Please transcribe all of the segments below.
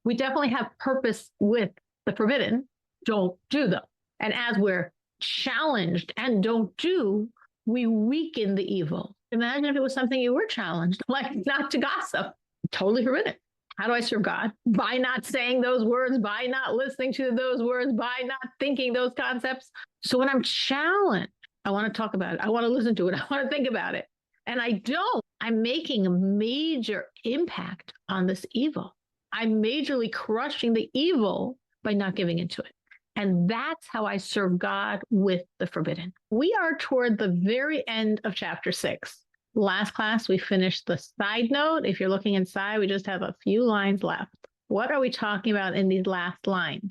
We definitely have purpose with the forbidden. Don't do them. And as we're challenged and don't do, we weaken the evil. Imagine if it was something you were challenged, like not to gossip, totally forbidden. How do I serve God? By not saying those words, by not listening to those words, by not thinking those concepts. So when I'm challenged, I want to talk about it. I want to listen to it. I want to think about it. And I don't. I'm making a major impact on this evil. I'm majorly crushing the evil by not giving into it. And that's how I serve God with the forbidden. We are toward the very end of chapter 6. Last class, we finished the side note. If you're looking inside, we just have a few lines left. What are we talking about in these last lines?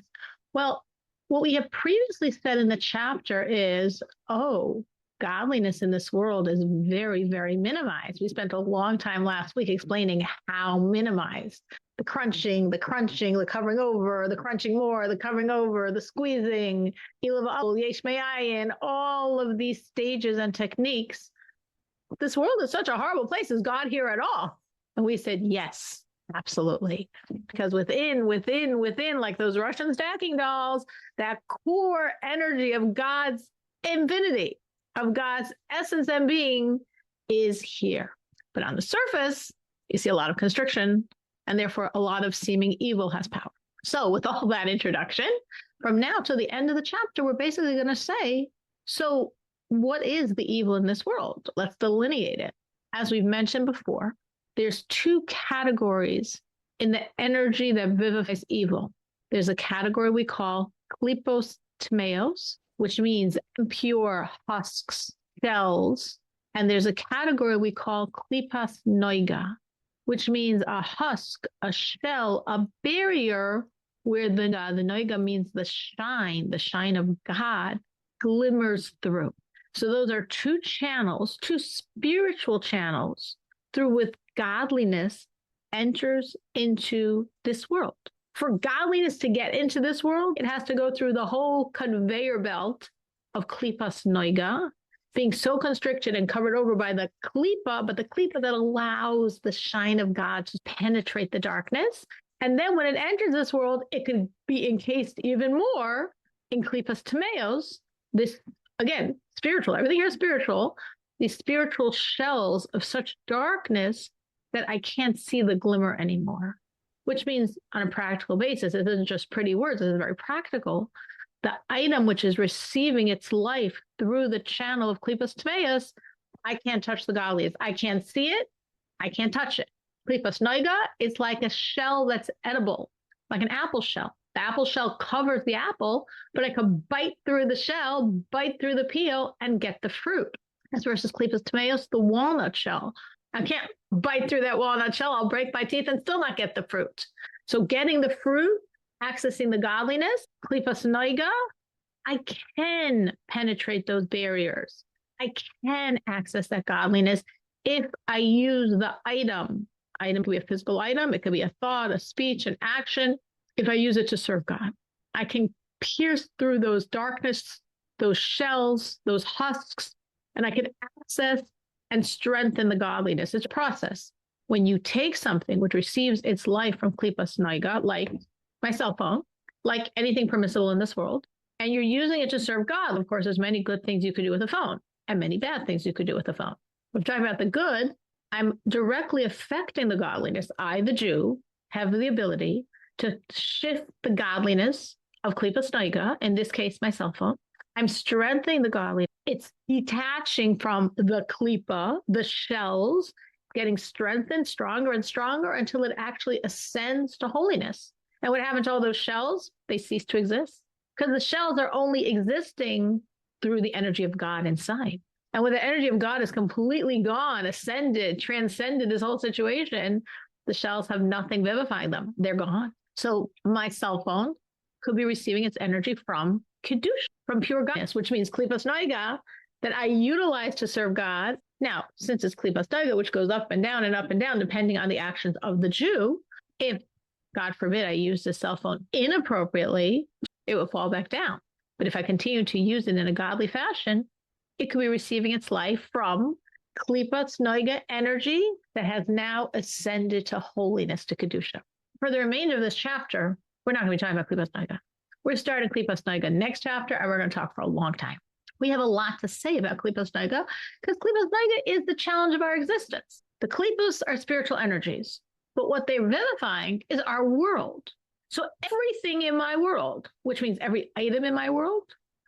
Well, what we have previously said in the chapter is, godliness in this world is very, very minimized. We spent a long time last week explaining how minimized. The crunching, the covering over, the crunching more, the covering over, the squeezing, all of these stages and techniques. This world is such a horrible place. Is God here at all? And we said, yes, absolutely. Because within, like those Russian stacking dolls, that core energy of God's infinity, of God's essence and being is here. But on the surface, you see a lot of constriction, and therefore a lot of seeming evil has power. So with all that introduction, from now to the end of the chapter, we're basically going to say, so what is the evil in this world? Let's delineate it. As we've mentioned before, there's two categories in the energy that vivifies evil. There's a category we call klipos tmeos, which means impure husks, shells. And there's a category we call klipas noiga, which means a husk, a shell, a barrier where the noiga means the shine of God glimmers through. So those are two channels, two spiritual channels through which godliness enters into this world. For godliness to get into this world, it has to go through the whole conveyor belt of klipas noiga, being so constricted and covered over by the klipa, but the klipa that allows the shine of God to penetrate the darkness. And then when it enters this world, it could be encased even more in klipas tmeos, this, again, spiritual, everything here is spiritual, these spiritual shells of such darkness that I can't see the glimmer anymore, which means on a practical basis, it isn't just pretty words, it's very practical. The item which is receiving its life through the channel of klipas tmeos, I can't touch the godliest. I can't see it. I can't touch it. Klipas noiga is like a shell that's edible, like an apple shell. The apple shell covers the apple, but I could bite through the shell, bite through the peel, and get the fruit. As versus klipas tmeos, the walnut shell. I can't bite through that walnut shell. I'll break my teeth and still not get the fruit. So getting the fruit, accessing the godliness, klipas noiga, I can penetrate those barriers. I can access that godliness if I use the item. Item could be a physical item. It could be a thought, a speech, an action. If I use it to serve God, I can pierce through those darkness, those shells, those husks, and I can access and strengthen the godliness. It's a process. When you take something which receives its life from klipas noiga, like my cell phone, like anything permissible in this world, and you're using it to serve God, of course, there's many good things you could do with a phone and many bad things you could do with a phone. We're talking about the good. I'm directly affecting the godliness. I, the Jew, have the ability to shift the godliness of klipas noiga, in this case, my cell phone. I'm strengthening the godliness. It's detaching from the klipa, the shells, getting strengthened, stronger and stronger until it actually ascends to holiness. And what happens to all those shells? They cease to exist because the shells are only existing through the energy of God inside. And when the energy of God is completely gone, ascended, transcended this whole situation, the shells have nothing vivifying them. They're gone. So my cell phone could be receiving its energy from Kiddush, from pure godness, which means klipas noiga that I utilize to serve God. Now, since it's klipas noiga, which goes up and down, depending on the actions of the Jew, if, God forbid, I use the cell phone inappropriately, it will fall back down. But if I continue to use it in a godly fashion, it could be receiving its life from klipas noiga energy that has now ascended to holiness, to Kedusha. for the remainder of this chapter, we're not going to be talking about Klipas Noiga. We're starting Klipas Noiga next chapter, and we're going to talk for a long time. We have a lot to say about Klipas Noiga because Klipas Noiga is the challenge of our existence. The Klipas are spiritual energies, but what they're vivifying is our world. So everything in my world, which means every item in my world,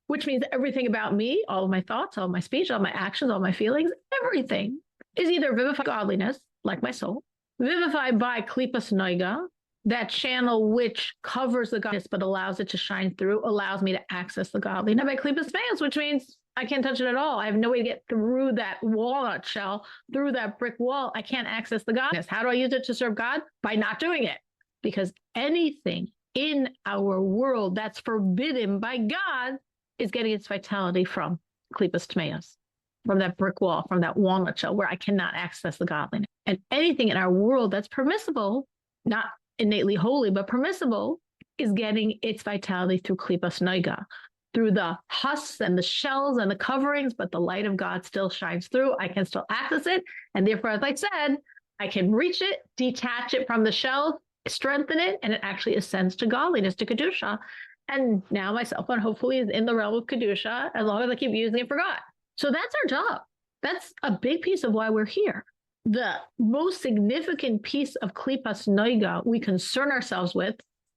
which means everything about me, all of my thoughts, all of my speech, all my actions, all my feelings, everything is either vivified godliness, like my soul, vivified by Klipas Noiga, that channel which covers the godliness but allows it to shine through, allows me to access the godliness. By Klipas Meos, which means I can't touch it at all. I have no way to get through that walnut shell, through that brick wall. I can't access the godliness. How do I use it to serve God? By not doing it. Because anything in our world that's forbidden by God is getting its vitality from Klipas Tmeos, from that brick wall, from that walnut shell where I cannot access the godliness. And anything in our world that's permissible, not innately holy, but permissible, is getting its vitality through Klipas Noiga, through the husks and the shells and the coverings, but the light of God still shines through. I can still access it. And therefore, as I said, I can reach it, detach it from the shell, strengthen it, and it actually ascends to godliness, to Kedusha. And now my cell phone hopefully is in the realm of Kedusha as long as I keep using it for God. So that's our job. That's a big piece of why we're here. The most significant piece of Klipas Noiga we concern ourselves with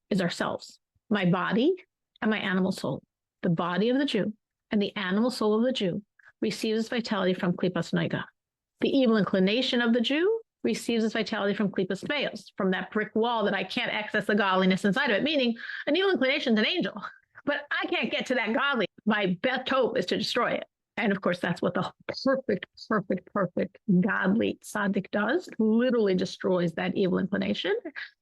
is ourselves, my body and my animal soul. The body of the Jew and the animal soul of the Jew receives its vitality from Klipas Noiga. The evil inclination of the Jew receives its vitality from Klipas Meos, from that brick wall that I can't access the godliness inside of it, meaning an evil inclination is an angel, but I can't get to that godly. My best hope is to destroy it. And of course, that's what the perfect godly tzaddik does, literally destroys that evil inclination.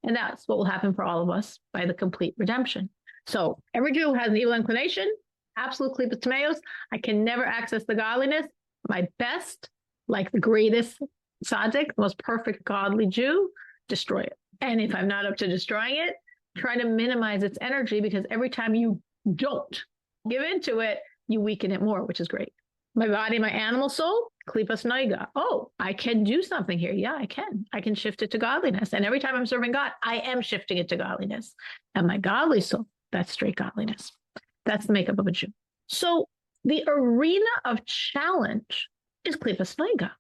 And that's what will happen for all of us by the complete redemption. So every Jew has an evil inclination, absolute Klipas Tmeos. I can never access the godliness. My best, like the greatest tzaddik, the most perfect godly Jew, destroy it. And if I'm not up to destroying it, try to minimize its energy, because every time you don't give into it, you weaken it more, which is great. My body, my animal soul, Klipas Noiga. Oh, I can do something here. Yeah, I can. I can shift it to godliness. And every time I'm serving God, I am shifting it to godliness. And my godly soul, that's straight godliness. That's the makeup of a Jew. So the arena of challenge is Klipas Noiga.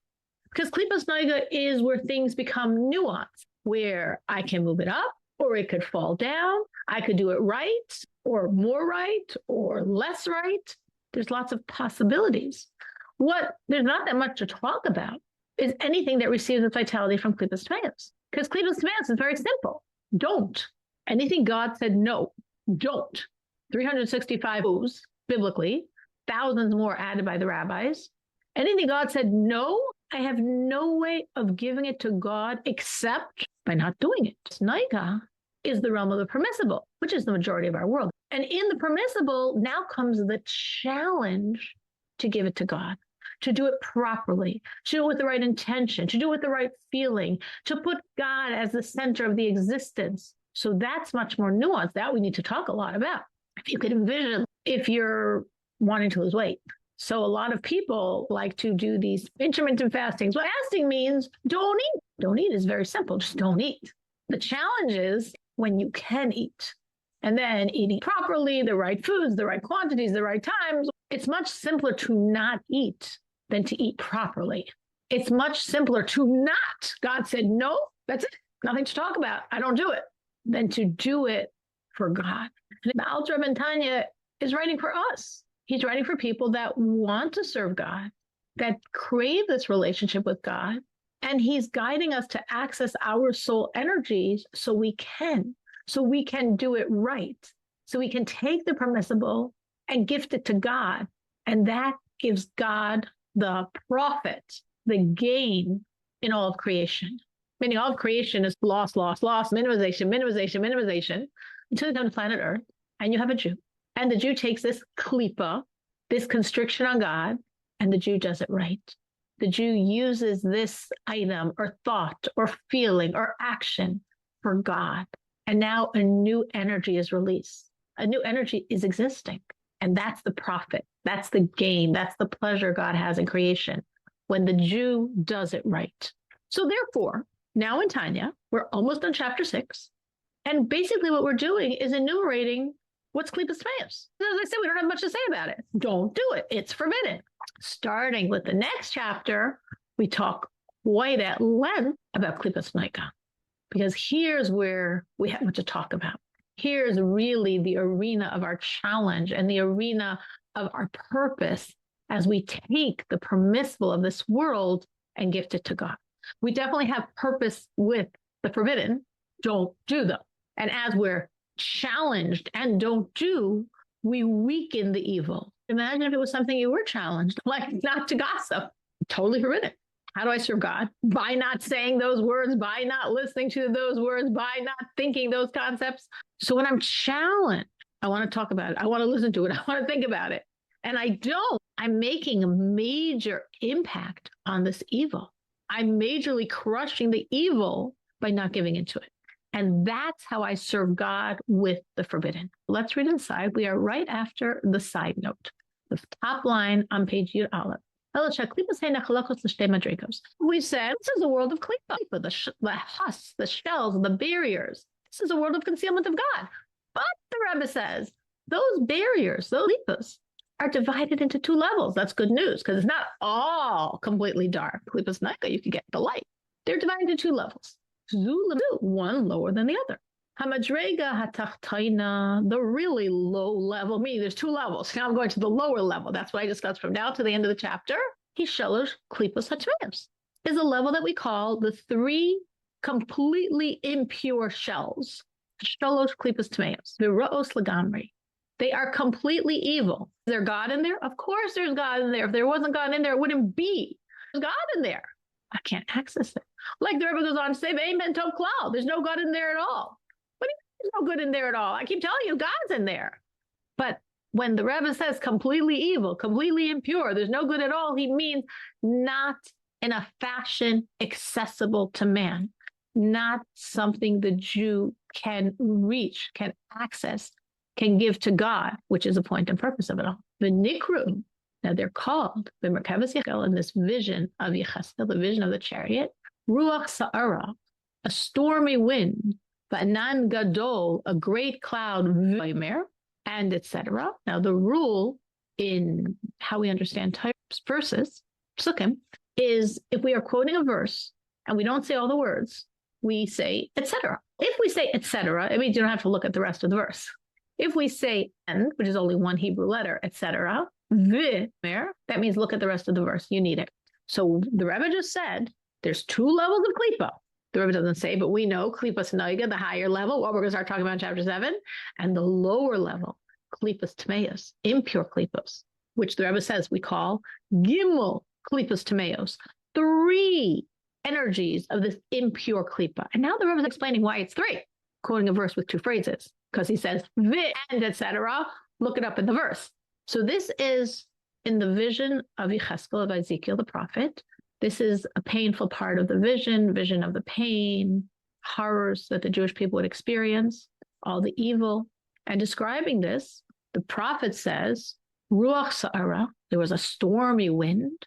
Because Klipas Noiga is where things become nuanced, where I can move it up, or it could fall down. I could do it right, or more right, or less right. There's lots of possibilities. What there's not that much to talk about is anything that receives its vitality from Klipas Tmeos. Because Klipas Tmeos is very simple. Don't. Anything God said no, don't. 365 O's, biblically, thousands more added by the rabbis. Anything God said no, I have no way of giving it to God except by not doing it. Noiga is the realm of the permissible, which is the majority of our world. And in the permissible, now comes the challenge to give it to God, to do it properly, to do it with the right intention, to do it with the right feeling, to put God as the center of the existence. So that's much more nuanced. That we need to talk a lot about. If you could envision, if you're wanting to lose weight. So a lot of people like to do these intermittent fastings. What fasting means, don't eat. Don't eat is very simple. Just don't eat. The challenge is when you can eat. And then eating properly, the right foods, the right quantities, the right times. It's much simpler to not eat than to eat properly. It's much simpler to not. God said, no, that's it. Nothing to talk about. I don't do it. Than to do it for God. And the Alter Rebbe Tanya is writing for us. He's writing for people that want to serve God, that crave this relationship with God. And he's guiding us to access our soul energies so we can do it right. So we can take the permissible and gift it to God. And that gives God the profit, the gain in all of creation. Meaning all of creation is loss, minimization, until you come to planet Earth and you have a Jew. And the Jew takes this klipa, this constriction on God, and the Jew does it right. The Jew uses this item or thought or feeling or action for God. And now a new energy is released. A new energy is existing. And that's the profit. That's the gain. That's the pleasure God has in creation when the Jew does it right. So therefore, now in Tanya, we're almost on chapter 6. And basically what we're doing is enumerating what's klipas tmeos. As I said, we don't have much to say about it. Don't do it. It's forbidden. Starting with the next chapter, we talk quite at length about klipas tmeika, because here's where we have much to talk about. Here's really the arena of our challenge and the arena of our purpose as we take the permissible of this world and gift it to God. We definitely have purpose with the forbidden, don't do them. And as we're challenged and don't do, we weaken the evil. Imagine if it was something you were challenged, like not to gossip, totally forbidden. How do I serve God? By not saying those words, by not listening to those words, by not thinking those concepts. So when I'm challenged, I want to talk about it. I want to listen to it. I want to think about it. And I don't. I'm making a major impact on this evil. I'm majorly crushing the evil by not giving into it. And that's how I serve God with the forbidden. Let's read inside. We are right after the side note, the top line on page Yud Aleph. We said this is a world of klipa, the husks, the shells, the barriers. This is a world of concealment of God. But the Rebbe says those barriers, those klipas, are divided into two levels. That's good news, because it's not all completely dark. Klipas naika, you can get the light. They're divided into two levels. One lower than the other. Hamadrega hatachtaina, the really low level, meaning there's two levels. Now I'm going to the lower level. That's what I discussed from now to the end of the chapter. Hishalosh klipas hatmeos is a level that we call the three completely impure shells. Shalosh klipas tmeos, v'ra'os lagamri. They are completely evil. Is there God in there? Of course there's God in there. If there wasn't God in there, it wouldn't be. There's God in there. I can't access it. Like the Rebbe goes on to say, there's no God in there at all. What do you mean there's no good in there at all? I keep telling you, God's in there. But when the Rebbe says completely evil, completely impure, there's no good at all, he means not in a fashion accessible to man, not something the Jew can reach, can access, can give to God, which is the point and purpose of it all. The Nikru, now they're called the Merkavas Yechel in this vision of Yecheskel, the vision of the chariot, Ruach Sa'ara, a stormy wind, Va'anan Gadol, a great cloud, and etc. Now the rule in how we understand verses, psukim, is if we are quoting a verse and we don't say all the words, we say etc. If we say etc., it means you don't have to look at the rest of the verse. If we say and, which is only one Hebrew letter, etc., that means look at the rest of the verse. You need it. So the Rebbe just said there's two levels of klipa. The Rebbe doesn't say, but we know klipas noiga, the higher level, what we're going to start talking about in chapter 7, and the lower level, klipas tmeos, impure klipas, which the Rebbe says we call gimel klipas tmeos, three energies of this impure klipa. And now the Rebbe is explaining why it's three, quoting a verse with two phrases, because he says vi and etc. Look it up in the verse. So this is in the vision of Yecheskel, of Ezekiel the prophet. This is a painful part of the vision of the pain, horrors that the Jewish people would experience, all the evil. And describing this, the prophet says, Ruach Sa'ara, there was a stormy wind,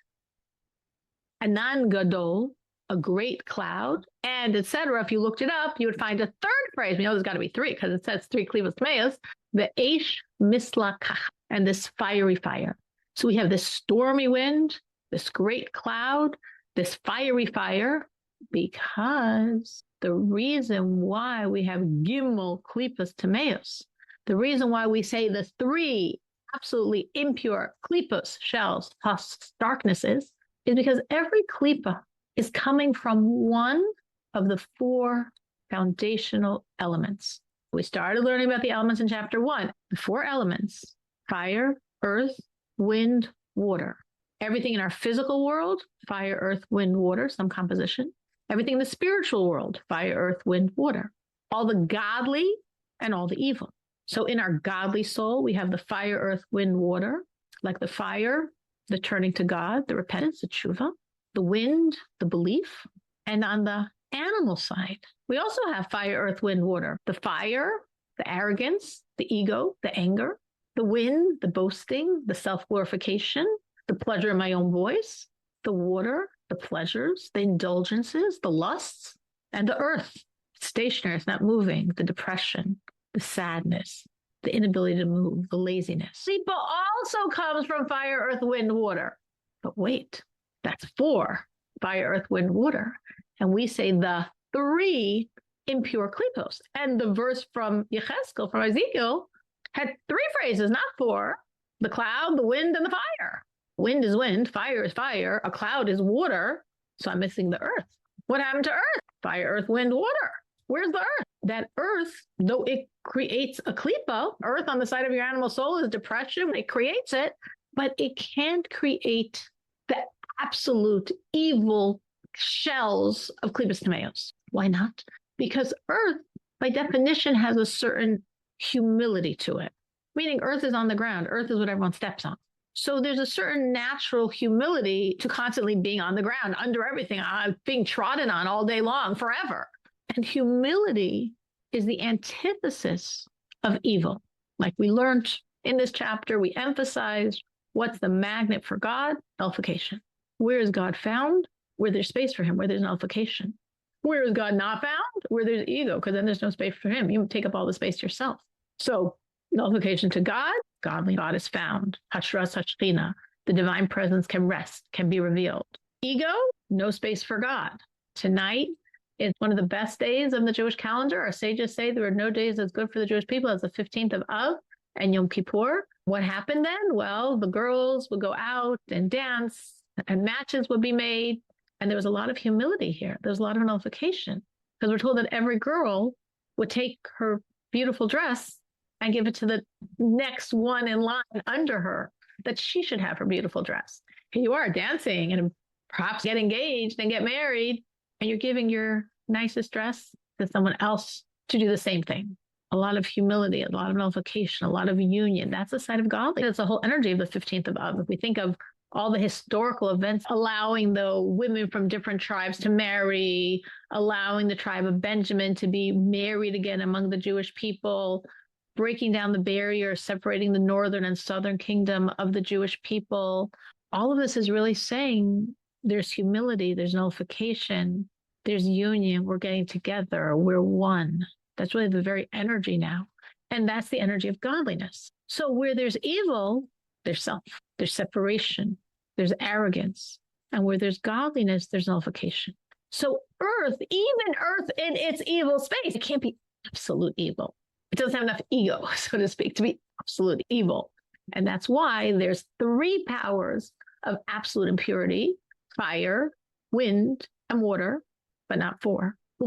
Anan Gadol, a great cloud, and etc. If you looked it up, you would find a third phrase. We know there's got to be three because it says three klivas tmeos, the Eish Mislakach, and this fiery fire. So we have this stormy wind, this great cloud, this fiery fire, because the reason why we have Gimel Klipas Tmeos, the reason why we say the three absolutely impure Klipas, shells, husks, darknesses, is because every Klipa is coming from one of the four foundational elements. We started learning about the elements in chapter 1. The four elements: fire, earth, wind, water. Everything in our physical world, fire, earth, wind, water, some composition. Everything in the spiritual world, fire, earth, wind, water. All the godly and all the evil. So in our godly soul, we have the fire, earth, wind, water, like the fire, the turning to God, the repentance, the tshuva, the wind, the belief. And on the animal side, we also have fire, earth, wind, water. The fire, the arrogance, the ego, the anger, the wind, the boasting, the self-glorification, the pleasure in my own voice, the water, the pleasures, the indulgences, the lusts, and the earth, It's stationary, it's not moving. The depression, the sadness, the inability to move, the laziness. Klipa also comes from fire, earth, wind, water. But wait, that's 4, fire, earth, wind, water. And we say the 3 impure klipos. And the verse from Yechezkel, from Ezekiel, had 3 phrases, not 4. The cloud, the wind, and the fire. Wind is wind, fire is fire, a cloud is water. So I'm missing the earth. What happened to earth? Fire, earth, wind, water. Where's the earth? That earth, though it creates a klipa, earth on the side of your animal soul is depression. It creates it, but it can't create the absolute evil shells of klipas tameos. Why not? Because earth, by definition, has a certain humility to it. Meaning earth is on the ground. Earth is what everyone steps on. So there's a certain natural humility to constantly being on the ground, under everything, being trodden on all day long, forever. And humility is the antithesis of evil. Like we learned in this chapter, we emphasized what's the magnet for God? Nullification. Where is God found? Where there's space for him, where there's nullification. Where is God not found? Where there's ego, because then there's no space for him. You take up all the space yourself. So nullification to God, godly God is found. Hashras Hashchina, the divine presence can rest, can be revealed. Ego, no space for God. Tonight is one of the best days of the Jewish calendar. Our sages say there are no days as good for the Jewish people as the 15th of Av and Yom Kippur. What happened then? Well, the girls would go out and dance and matches would be made. And there was a lot of humility here. There's a lot of nullification because we're told that every girl would take her beautiful dress and give it to the next one in line under her, that she should have her beautiful dress. Here you are dancing and perhaps get engaged and get married, and you're giving your nicest dress to someone else to do the same thing. A lot of humility, a lot of nullification, a lot of union. That's the side of God. That's the whole energy of the 15th of Av. If we think of all the historical events allowing the women from different tribes to marry, allowing the tribe of Benjamin to be married again among the Jewish people, breaking down the barrier, separating the northern and southern kingdom of the Jewish people. All of this is really saying there's humility, there's nullification, there's union, we're getting together, we're one. That's really the very energy now. And that's the energy of godliness. So where there's evil, there's self, there's separation, there's arrogance. And where there's godliness, there's nullification. So earth, even earth in its evil space, it can't be absolute evil. It doesn't have enough ego, so to speak, to be absolute evil. And that's why there's 3 powers of absolute impurity: fire, wind, and water, but not 4. So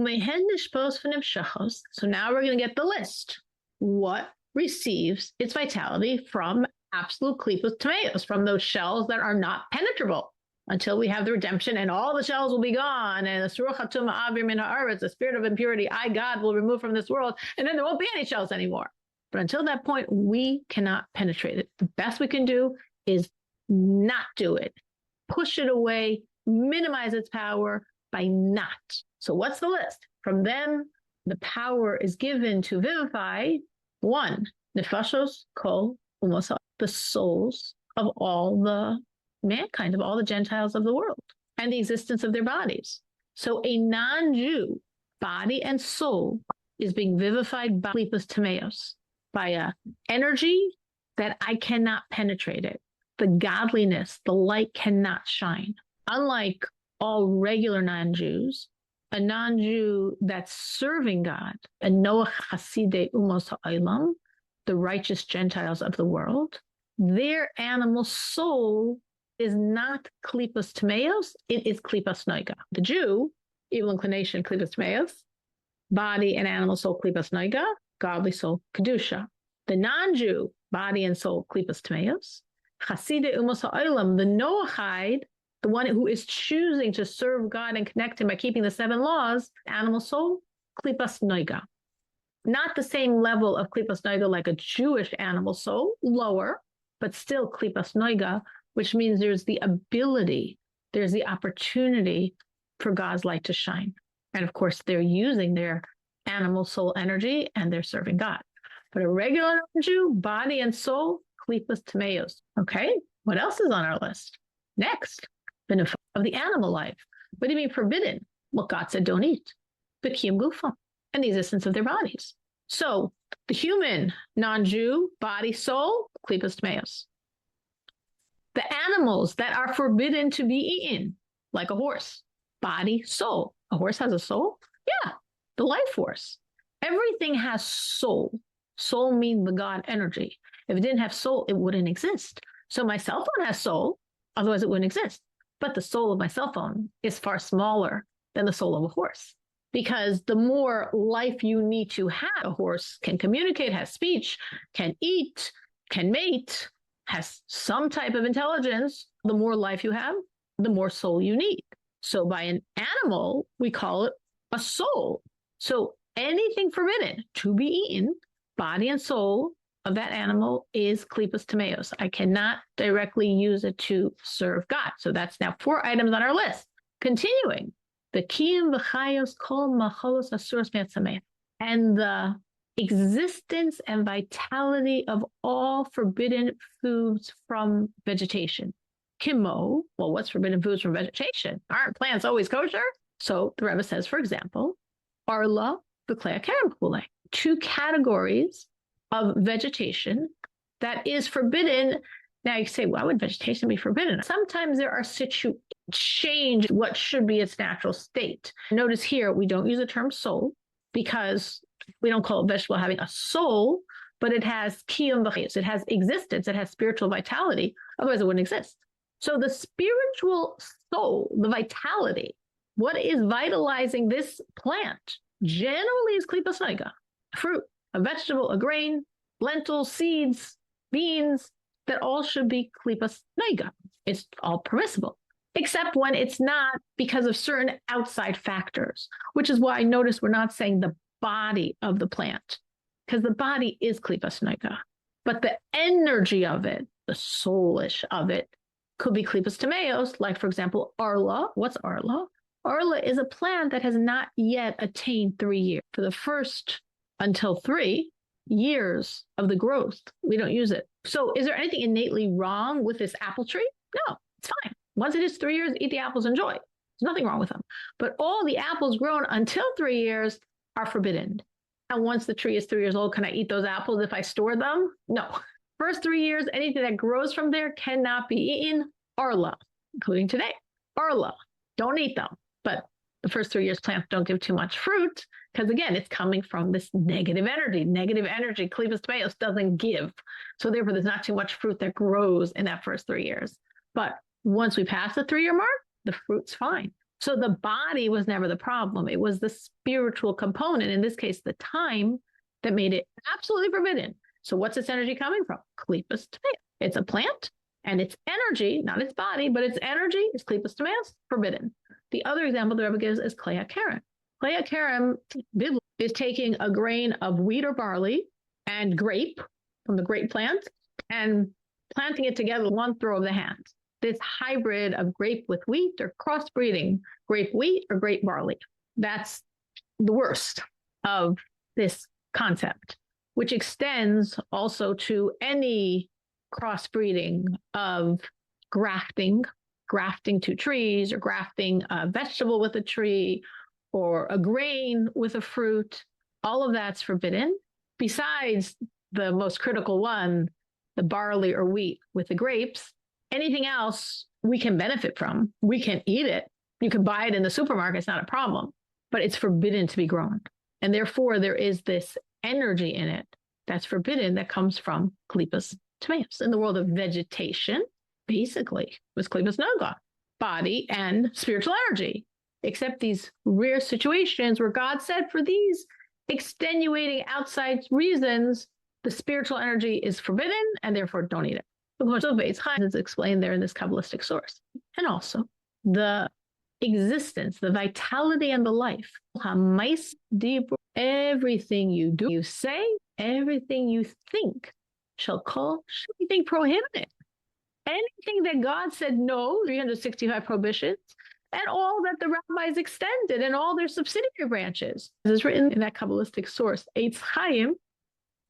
now we're going to get the list. What receives its vitality from absolute klipos tameos, from those shells that are not penetrable, until we have the redemption and all the shells will be gone, and the spirit of impurity, I, God, will remove from this world, and then there won't be any shells anymore. But until that point, we cannot penetrate it. The best we can do is not do it. Push it away, minimize its power by not. So what's the list? From them, the power is given to vivify 1, nefashos kol umosal, the souls of all the mankind, of all the Gentiles of the world, and the existence of their bodies. So a non-Jew, body and soul, is being vivified by klipas tameos, by a energy that I cannot penetrate it. The godliness, the light cannot shine. Unlike all regular non-Jews, a non-Jew that's serving God, a Noach Hasidei Umos Ha'olam, the righteous Gentiles of the world, their animal soul is not klipas tameos, it is klipas noiga. The Jew, evil inclination, klipas tameos, body and animal soul, klipas noiga, godly soul, kedusha. The non-Jew, body and soul, klipas tameos, chaside umos ha'olam, the Noachide, the one who is choosing to serve God and connect him by keeping the 7 laws, animal soul, klipas noiga. Not the same level of klipas noiga like a Jewish animal soul, lower, but still klipas noiga, which means there's the ability, there's the opportunity for God's light to shine. And of course, they're using their animal soul energy and they're serving God. But a regular Jew, body and soul, klipas tameos. Okay, what else is on our list? Next, benefit of the animal life. What do you mean forbidden? Well, God said don't eat. B'kiyum gufa. and the existence of their bodies. So the human, non-Jew, body, soul, klipas tmeos. The animals that are forbidden to be eaten, like a horse, body, soul. A horse has a soul? Yeah, the life force. Everything has soul. Soul means the God energy. If it didn't have soul, it wouldn't exist. So my cell phone has soul, otherwise it wouldn't exist. But the soul of my cell phone is far smaller than the soul of a horse, because the more life you need to have, a horse can communicate, has speech, can eat, can mate, has some type of intelligence. The more life you have, the more soul you need. So by an animal, we call it a soul. So anything forbidden to be eaten, body and soul of that animal, is klipas tmeos. I cannot directly use it to serve God. So that's now 4 items on our list. Continuing, the kiyum v'chayos kol macholos asuros me'atzameh, and the existence and vitality of all forbidden foods from vegetation. Kimo, well, what's forbidden foods from vegetation? Aren't plants always kosher? So the Rebbe says, for example, arla v'klei kerem kule, 2 categories of vegetation that is forbidden. Now you say, why would vegetation be forbidden? Sometimes there are situations change what should be its natural state. Notice here, we don't use the term soul because we don't call a vegetable having a soul, but it has kiyum v'chayos. It has existence. It has spiritual vitality. Otherwise, it wouldn't exist. So the spiritual soul, the vitality, what is vitalizing this plant generally is klipas noiga, fruit, a vegetable, a grain, lentils, seeds, beans, that all should be klipas noiga. It's all permissible, except when it's not because of certain outside factors, which is why I notice we're not saying the body of the plant, because the body is klipas noiga, but the energy of it, the soulish of it, could be klipas tmeos, like, for example, arla. What's arla? Arla is a plant that has not yet attained 3 years. For the first until 3 years of the growth, we don't use it. So is there anything innately wrong with this apple tree? No, it's fine. Once it is 3 years, eat the apples, enjoy. There's nothing wrong with them. But all the apples grown until 3 years are forbidden. And once the tree is 3 years old, can I eat those apples if I store them? No. First 3 years, anything that grows from there cannot be eaten. Arla, including today. Arla, don't eat them. But the first 3 years, plants don't give too much fruit because, again, it's coming from this negative energy. Negative energy, klipas tmeos, doesn't give. So therefore, there's not too much fruit that grows in that first 3 years. But once we pass the 3 year mark, the fruit's fine. So the body was never the problem. It was the spiritual component, in this case, the time, that made it absolutely forbidden. So what's its energy coming from? Klipas tmeos. It's a plant, and its energy, not its body, but its energy is klipas tmeos, forbidden. The other example the Rebbe gives is klei kerem. Klei kerem is taking a grain of wheat or barley and grape from the grape plant and planting it together with one throw of the hand. This hybrid of grape with wheat, or crossbreeding grape wheat or grape barley. That's the worst of this concept, which extends also to any crossbreeding of grafting 2 trees, or grafting a vegetable with a tree, or a grain with a fruit. All of that's forbidden. Besides the most critical one, the barley or wheat with the grapes, anything else we can benefit from. We can eat it. You can buy it in the supermarket. It's not a problem, but it's forbidden to be grown. And therefore, there is this energy in it that's forbidden that comes from klipas tmeos. In the world of vegetation, basically, was klipas noga, body and spiritual energy, except these rare situations where God said, for these extenuating outside reasons, the spiritual energy is forbidden, and therefore don't eat it. It's explained there in this Kabbalistic source. And also the existence, the vitality, and the life. Everything you do, you say, everything you think shall call anything prohibited. Anything that God said no, 365 prohibitions, and all that the rabbis extended, and all their subsidiary branches. This is written in that Kabbalistic source, Eitz Chaim,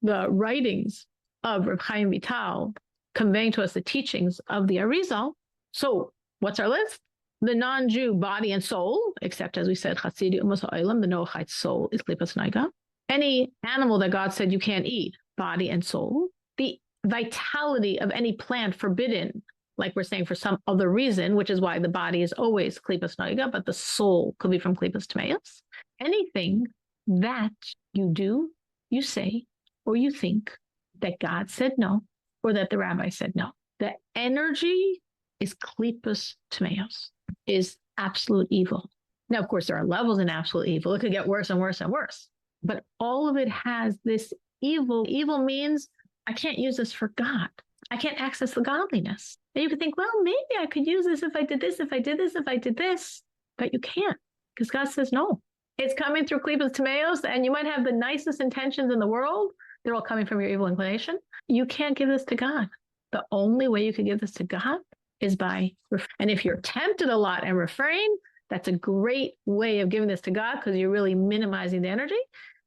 the writings of Reb Chaim Vital, conveying to us the teachings of the Arizal. So what's our list? the non-Jew body and soul, except as we said, Chassidi Umas Ha'olam, the Noachite soul is Klipas Naiga. Any animal that God said you can't eat, body and soul. The vitality of any plant forbidden, like we're saying for some other reason, which is why the body is always Klipas Naiga, but the soul could be from Klipas Tameus. Anything that you do, you say, or you think that God said no, or that the rabbi said no. The energy is Klipas Tameus, is absolute evil. Now, of course, there are levels in absolute evil. It could get worse and worse and worse. But all of it has this evil. Evil means I can't use this for God. I can't access the godliness. And you could think, well, maybe I could use this if I did this, if I did this, if I did this. But you can't, because God says no. It's coming through Klipas Tameos, and you might have the nicest intentions in the world. They're all coming from your evil inclination. You can't give this to God. The only way you can give this to God is by, and if you're tempted a lot and refrain, that's a great way of giving this to God, because you're really minimizing the energy.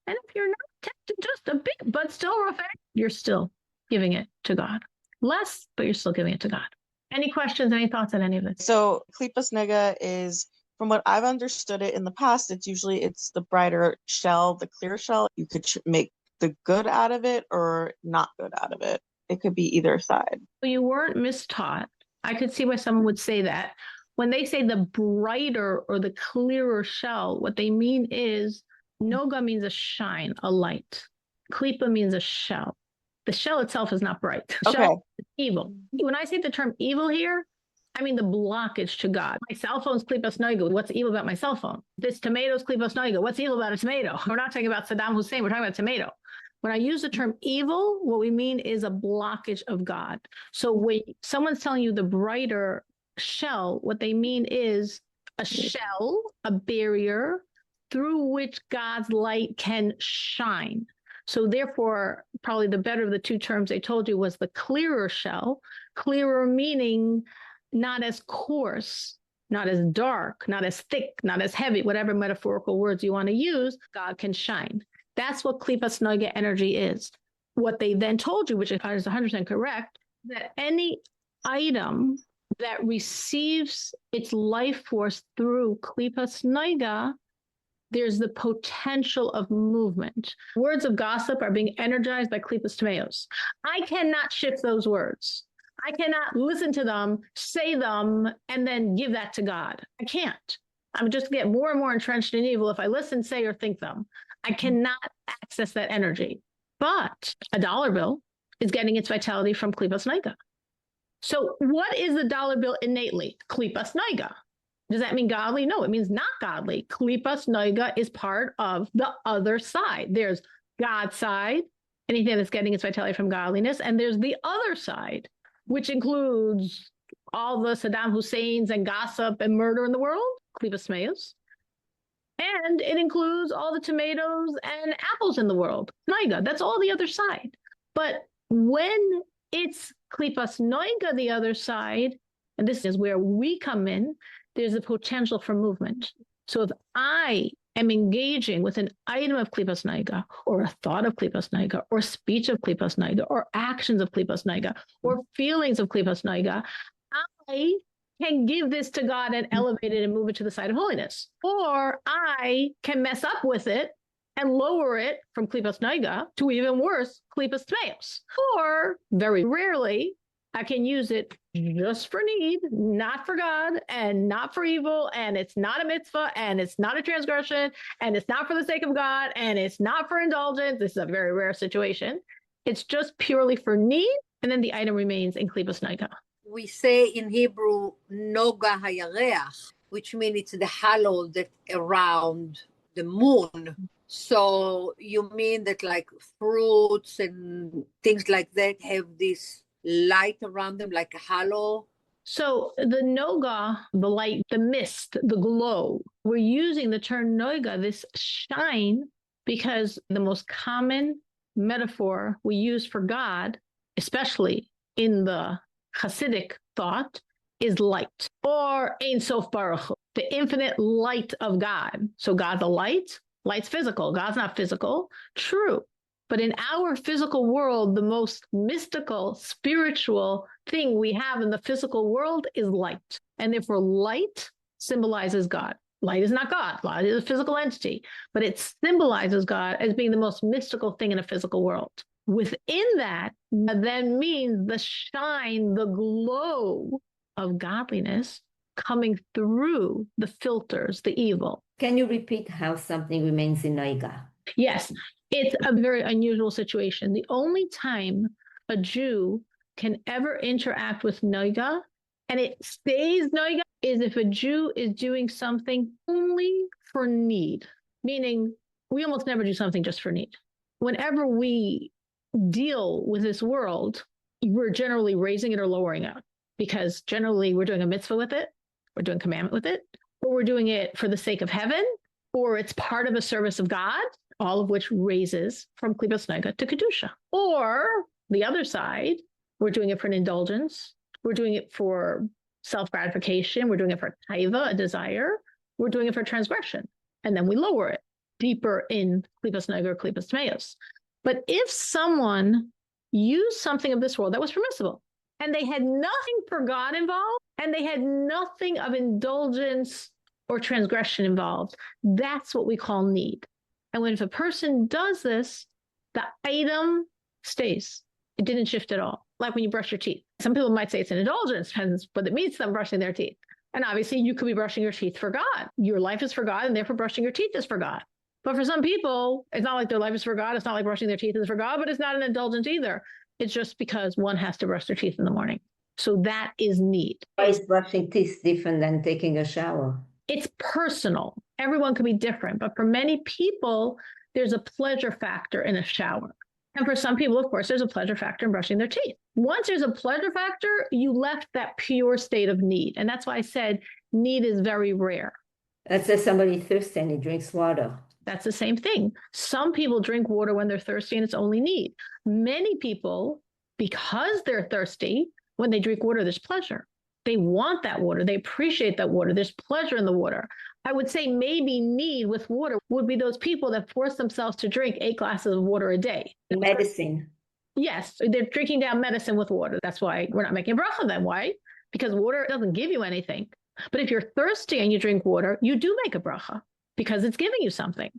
And if you're not tempted just a bit, but still refrain, you're still giving it to God. Less, but you're still giving it to God. Any questions, any thoughts on any of this? So Klipas Nega is, from what I've understood it in the past, it's the brighter shell, the clear shell. You could make the good out of it or not good out of it. It could be either side. You weren't mistaught. I could see why someone would say that. When they say the brighter or the clearer shell, what they mean is Noga means a shine, a light. Klipa means a shell. The shell itself is not bright. The shell is evil. When I say the term evil here, I mean the blockage to God. My cell phone's Klipas Noiga. What's evil about my cell phone? This tomato's Klipas Noiga. What's evil about a tomato? We're not talking about Saddam Hussein. We're talking about tomato. When I use the term evil, what we mean is a blockage of God. So when someone's telling you the brighter shell, what they mean is a shell, a barrier through which God's light can shine. So therefore, probably the better of the two terms they told you was the clearer shell. Clearer meaning not as coarse, not as dark, not as thick, not as heavy, whatever metaphorical words you want to use, God can shine. That's what Klipas Noiga energy is. What they then told you, which is 100% correct, that any item that receives its life force through Klipas Noiga, there's the potential of movement. Words of gossip are being energized by Klipas Tameos. I cannot shift those words. I cannot listen to them, say them, and then give that to God. I can't. I'm just get more and more entrenched in evil if I listen, say, or think them. I cannot access that energy. But a dollar bill is getting its vitality from Klipas Noiga. So what is the dollar bill innately? Klipas Noiga. Does that mean godly? No, it means not godly. Klipas Noiga is part of the other side. There's God's side, anything that's getting its vitality from godliness, and there's the other side, which includes all the Saddam Husseins and gossip and murder in the world, Klipas Tameos. And it includes all the tomatoes and apples in the world. Noiga, that's all the other side. But when it's Klipas Noiga, the other side, and this is where we come in, there's a potential for movement. So if I am engaging with an item of Klipas Noiga, or a thought of Klipas Noiga, or speech of Klipas Noiga, or actions of Klipas Noiga, or feelings of Klipas Noiga, I can give this to God and elevate it and move it to the side of holiness. Or I can mess up with it and lower it from Klipas Noiga to even worse, Klipas Tameos. Or very rarely, I can use it just for need, not for God and not for evil. And it's not a mitzvah and it's not a transgression and it's not for the sake of God and it's not for indulgence. This is a very rare situation. It's just purely for need. And then the item remains in Klipas Noiga. We say in Hebrew, Noga Hayareach, which means it's the halo that around the moon. So you mean that like fruits and things like that have this light around them, like a halo? So the Noga, the light, the mist, the glow, we're using the term Noga, this shine, because the most common metaphor we use for God, especially in the Hasidic thought, is light, or Ein Sof Baruch Hu, the infinite light of God. So God's a light, light's physical, God's not physical, true. But in our physical world, the most mystical, spiritual thing we have in the physical world is light. And therefore light symbolizes God. Light is not God. Light is a physical entity, but it symbolizes God as being the most mystical thing in a physical world. Within that, then means the shine, the glow of godliness coming through the filters, the evil. Can you repeat how something remains in Noiga? Yes, it's a very unusual situation. The only time a Jew can ever interact with Noiga and it stays Noiga is if a Jew is doing something only for need, meaning we almost never do something just for need. Whenever we deal with this world, we're generally raising it or lowering it because generally we're doing a mitzvah with it, we're doing commandment with it, or we're doing it for the sake of heaven, or it's part of a service of God, all of which raises from Klipas Noiga to Kedusha. Or the other side, we're doing it for an indulgence, we're doing it for self-gratification, we're doing it for taiva, a desire, we're doing it for transgression, and then we lower it deeper in Klipas Noiga or Klipas Tmeos. But if someone used something of this world that was permissible, and they had nothing for God involved, and they had nothing of indulgence or transgression involved, that's what we call need. And when if a person does this, the item stays. It didn't shift at all. Like when you brush your teeth. Some people might say it's an indulgence, depends what it means to them brushing their teeth. And obviously you could be brushing your teeth for God. Your life is for God, and therefore brushing your teeth is for God. But for some people, it's not like their life is for God. It's not like brushing their teeth is for God, but it's not an indulgence either. It's just because one has to brush their teeth in the morning. So that is need. Why is brushing teeth different than taking a shower? It's personal. Everyone can be different. But for many people, there's a pleasure factor in a shower. And for some people, of course, there's a pleasure factor in brushing their teeth. Once there's a pleasure factor, you left that pure state of need. And that's why I said need is very rare. Let's say somebody thirsty and he drinks water. That's the same thing. Some people drink water when they're thirsty and it's only need. Many people, because they're thirsty, when they drink water, there's pleasure. They want that water. They appreciate that water. There's pleasure in the water. I would say maybe need with water would be those people that force themselves to drink 8 glasses of water a day. Medicine. Yes, they're drinking down medicine with water. That's why we're not making bracha then. Why? Because water doesn't give you anything. But if you're thirsty and you drink water, you do make a bracha because it's giving you something.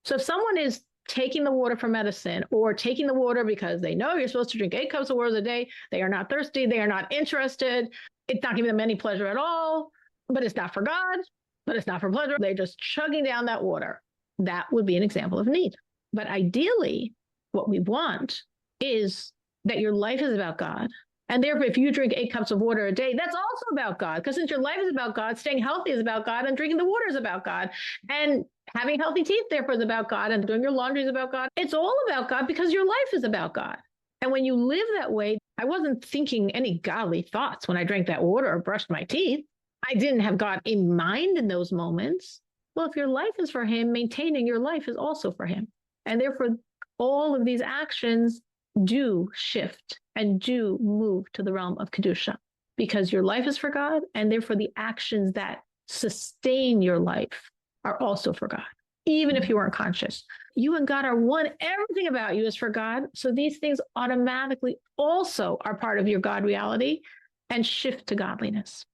So if someone is taking the water for medicine or taking the water because they know you're supposed to drink 8 cups of water a day, they are not thirsty, they are not interested, it's not giving them any pleasure at all, but it's not for God, but it's not for pleasure. They're just chugging down that water. That would be an example of need. But ideally, what we want is that your life is about God. And therefore, if you drink 8 cups of water a day, that's also about God. Because since your life is about God, staying healthy is about God, and drinking the water is about God. And having healthy teeth, therefore, is about God, and doing your laundry is about God. It's all about God because your life is about God. And when you live that way, I wasn't thinking any godly thoughts when I drank that water or brushed my teeth. I didn't have God in mind in those moments. Well, if your life is for Him, maintaining your life is also for Him. And therefore, all of these actions do shift and do move to the realm of Kedusha because your life is for God, and therefore the actions that sustain your life are also for God. Even if you weren't conscious, you and God are one. Everything about you is for God. So these things automatically also are part of your God reality and shift to godliness.